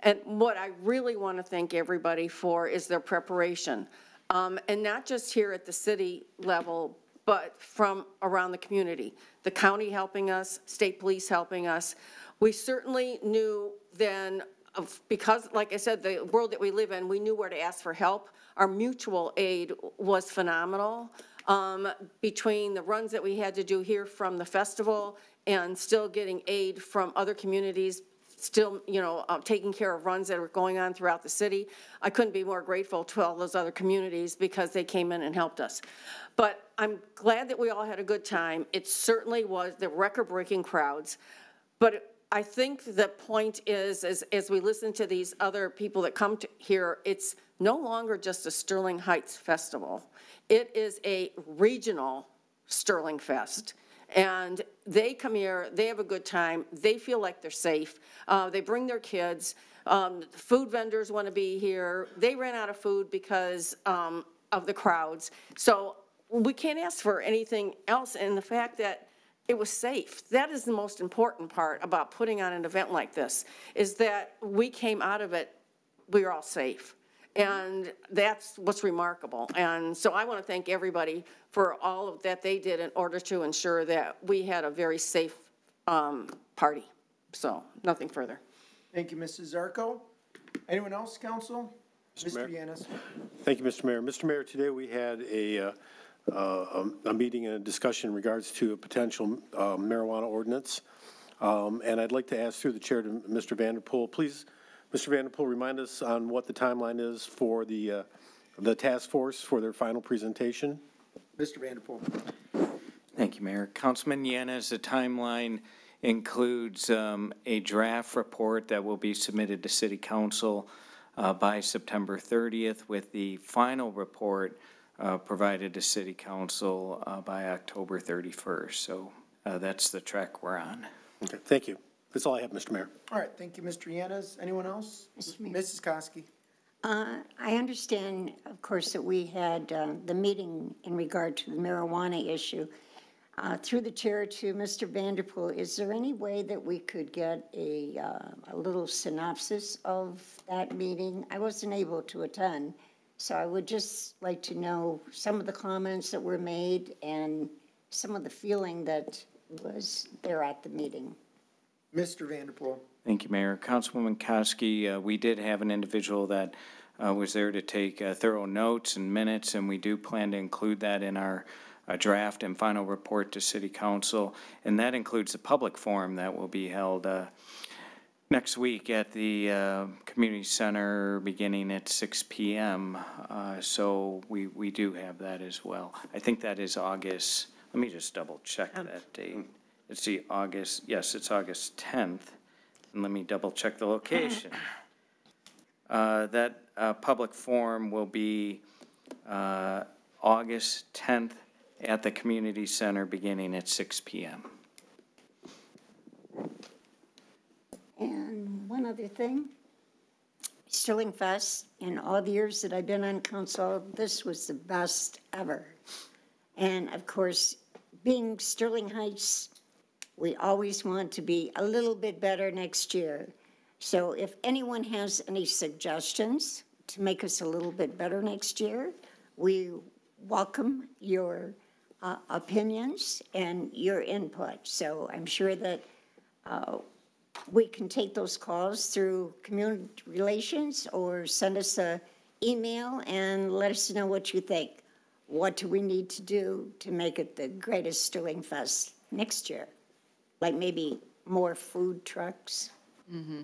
And what I really want to thank everybody for is their preparation. And not just here at the city level, but from around the community. The county helping us, state police helping us. We certainly knew then, because, like I said, the world that we live in, we knew where to ask for help. Our mutual aid was phenomenal. Between the runs that we had to do here from the festival and still getting aid from other communities, still, taking care of runs that were going on throughout the city, I couldn't be more grateful to all those other communities because they came in and helped us. But I'm glad that we all had a good time. It certainly was the record-breaking crowds. But I think the point is, as we listen to these other people that come to here, it's no longer just a Sterling Heights festival. It is a regional Sterling Fest. And they come here, they have a good time, they feel like they're safe, they bring their kids, food vendors want to be here, they ran out of food because of the crowds. So we can't ask for anything else, and the fact that it was safe. That is the most important part about putting on an event like this, is that we came out of it, we were all safe. And that's what's remarkable. And so I want to thank everybody for all of that they did in order to ensure that we had a very safe party. So nothing further. Thank you, Mrs. Zarko. Anyone else, council? Mr. Yanis. Thank you, Mr. Mayor. Mr. Mayor, today we had a meeting and a discussion in regards to a potential marijuana ordinance. And I'd like to ask through the chair to Mr. Vanderpool, please, Mr. Vanderpool, remind us on what the timeline is for the task force for their final presentation. Mr. Vanderpool. Thank you, Mayor. Councilman Yanis, the timeline includes a draft report that will be submitted to City Council by September 30th, with the final report provided to City Council by October 31st. So that's the track we're on. Okay, thank you. That's all I have, Mr. Mayor. All right, thank you, Mr. Yanis. Anyone else? Mrs. Koski. I understand, of course, that we had the meeting in regard to the marijuana issue. Through the chair to Mr. Vanderpool, is there any way that we could get a little synopsis of that meeting? I wasn't able to attend, so I would just like to know some of the comments that were made and some of the feeling that was there at the meeting. Mr. Vanderpool. Thank you, Mayor. Councilwoman Koski, we did have an individual that was there to take thorough notes and minutes, and we do plan to include that in our draft and final report to City Council, and that includes the public forum that will be held next week at the community center beginning at 6 p.m. So we do have that as well. I think that is August. Let me just double check that date. Let's see, August. Yes, it's August 10th. And let me double check the location. That public forum will be August 10th at the community center beginning at 6 p.m. And one other thing, Sterling Fest, in all the years that I've been on council, this was the best ever. And of course, being Sterling Heights, we always want to be a little bit better next year. So if anyone has any suggestions to make us a little bit better next year, we welcome your opinions and your input. So I'm sure that we can take those calls through community relations or send us an email and let us know what you think. What do we need to do to make it the greatest Sterling Fest next year? Like maybe more food trucks? Mm-hmm.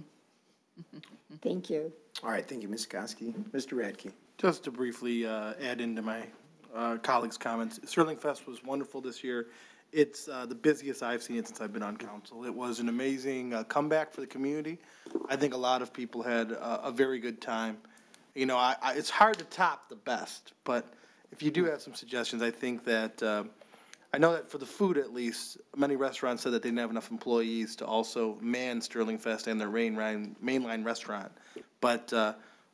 Thank you. All right, thank you, Ms. Koski. Mr. Radke. Just to briefly add into my colleagues' comments, Sterling Fest was wonderful this year. It's the busiest I've seen it since I've been on council. It was an amazing comeback for the community. I think a lot of people had a very good time. You know, it's hard to top the best, but if you do have some suggestions, I think that, I know that for the food at least, many restaurants said that they didn't have enough employees to also man Sterling Fest and their mainline restaurant. But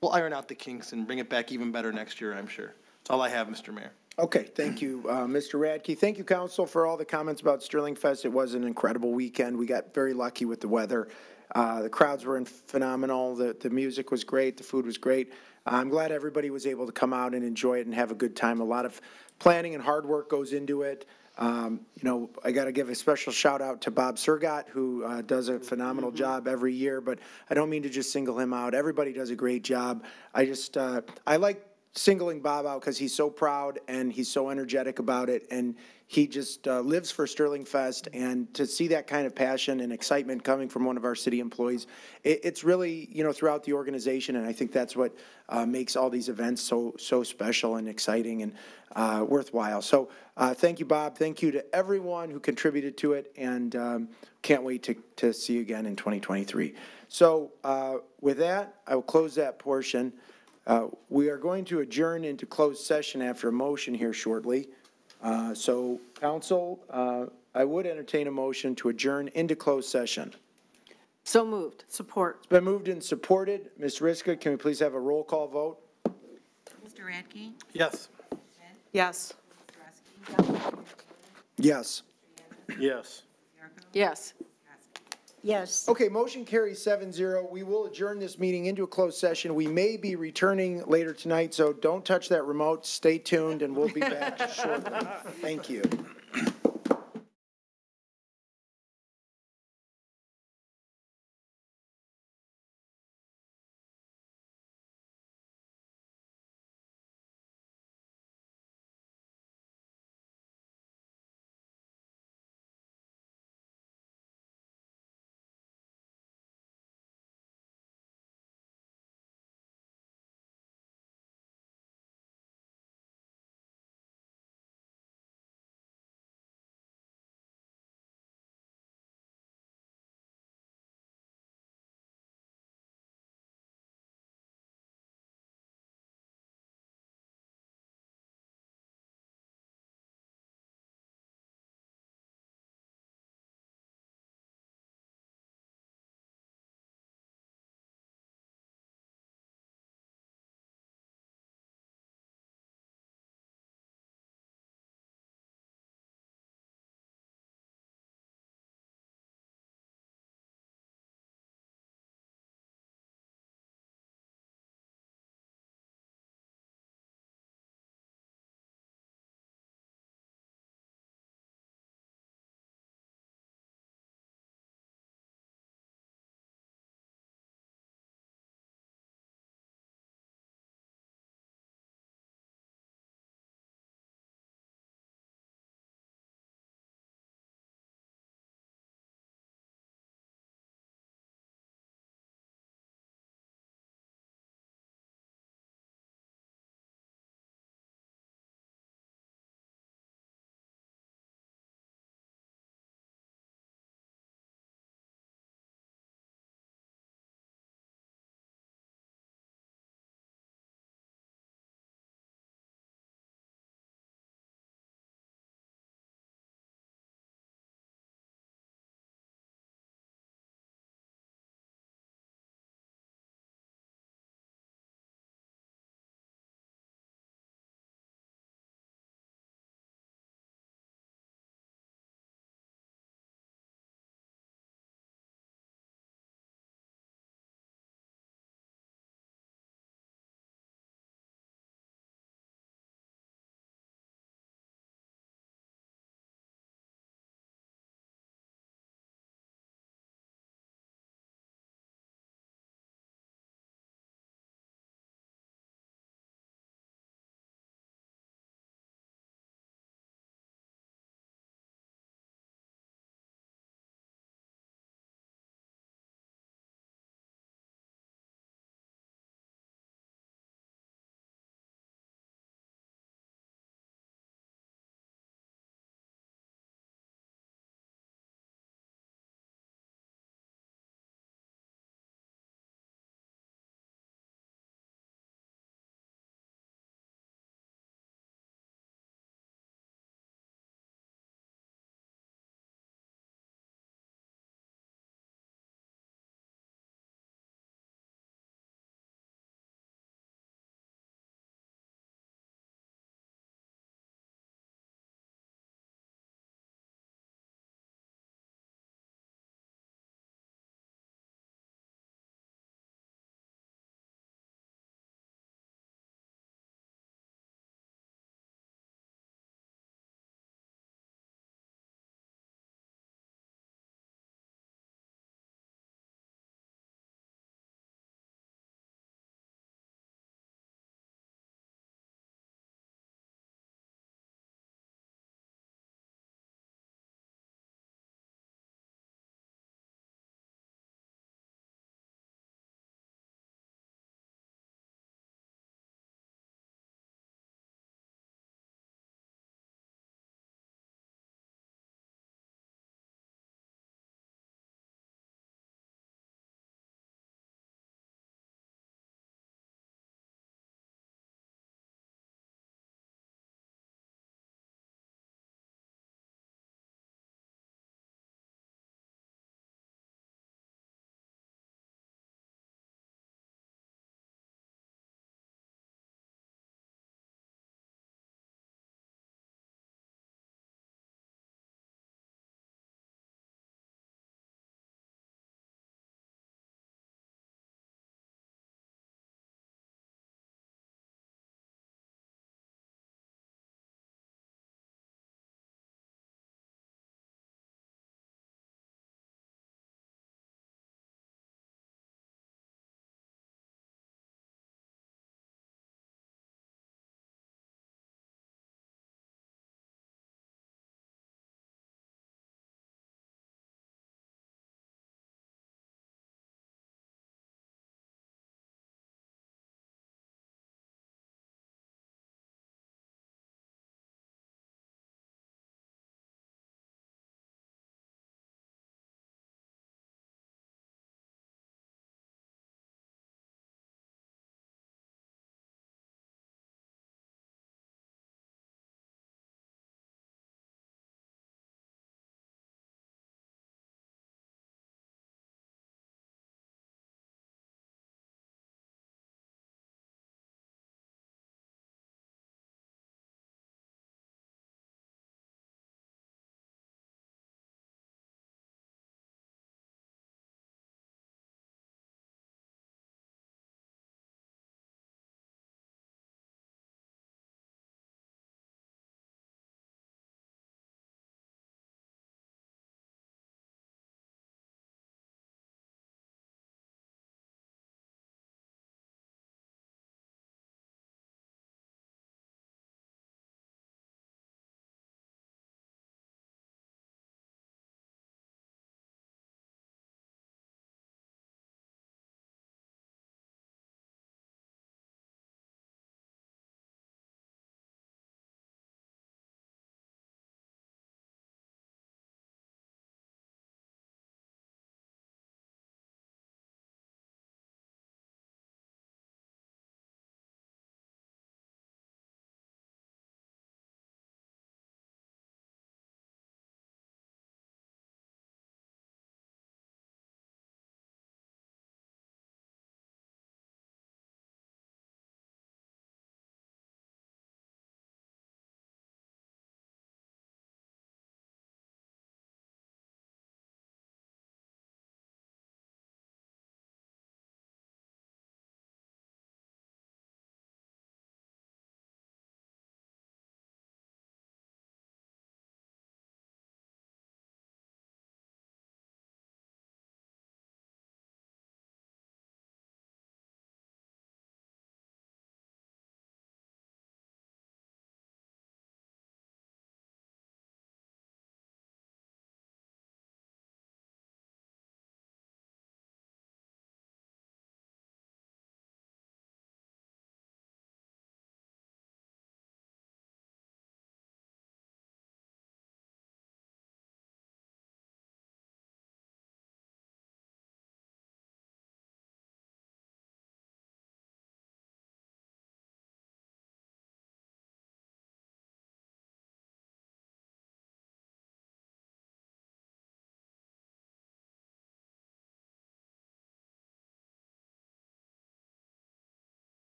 we'll iron out the kinks and bring it back even better next year, I'm sure. That's all I have, Mr. Mayor. Okay, thank you, Mr. Radke. Thank you, council, for all the comments about Sterling Fest. It was an incredible weekend. We got very lucky with the weather. The crowds were phenomenal. The music was great. The food was great. I'm glad everybody was able to come out and enjoy it and have a good time. A lot of planning and hard work goes into it. You know, I got to give a special shout out to Bob Surgott, who does a phenomenal job every year, but I don't mean to just single him out. Everybody does a great job. I like singling Bob out because he's so proud and he's so energetic about it, and he just lives for Sterling Fest. And to see that kind of passion and excitement coming from one of our city employees, it's really, you know, throughout the organization, and I think that's what makes all these events so special and exciting and worthwhile. So thank you, Bob. Thank you to everyone who contributed to it, and can't wait to see you again in 2023. So with that, I will close that portion. We are going to adjourn into closed session after a motion here shortly. So, council, I would entertain a motion to adjourn into closed session. So moved. Support. It's been moved and supported. Ms. Riska, can we please have a roll call vote? Mr. Radke? Yes. Yes. Yes. Yes. Yes. Yes. Okay, motion carries 7-0. We will adjourn this meeting into a closed session. We may be returning later tonight, so don't touch that remote. Stay tuned, and we'll be back shortly. Thank you.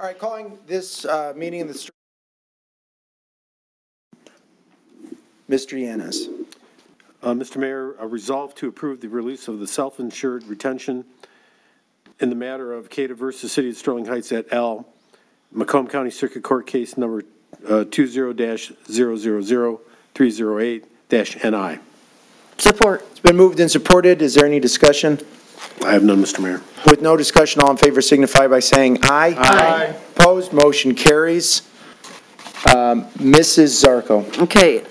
All right, calling this meeting in the Mr. Yanes. Mr. Mayor, resolve to approve the release of the self-insured retention in the matter of Cada versus City of Sterling Heights et al., Macomb County Circuit Court Case Number 20-000308-NI. Support. It's been moved and supported. Is there any discussion? I have none, Mr. Mayor. With no discussion, all in favor signify by saying aye. Aye. Opposed, motion carries. Mrs. Zarco. Okay.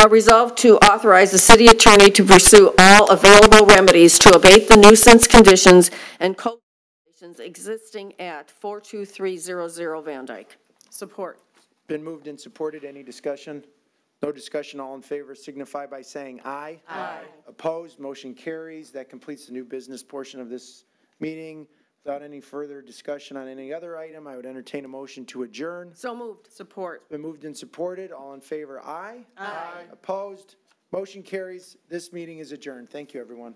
Resolve to authorize the city attorney to pursue all available remedies to abate the nuisance conditions and code violations existing at 42300 Van Dyke. Support. Been moved and supported. Any discussion? No discussion. All in favor signify by saying aye. Aye. Opposed, motion carries. That completes the new business portion of this meeting. Without any further discussion on any other item, I would entertain a motion to adjourn. So moved. Support. Been moved and supported. All in favor, aye. Aye. Opposed, motion carries. This meeting is adjourned. Thank you, everyone.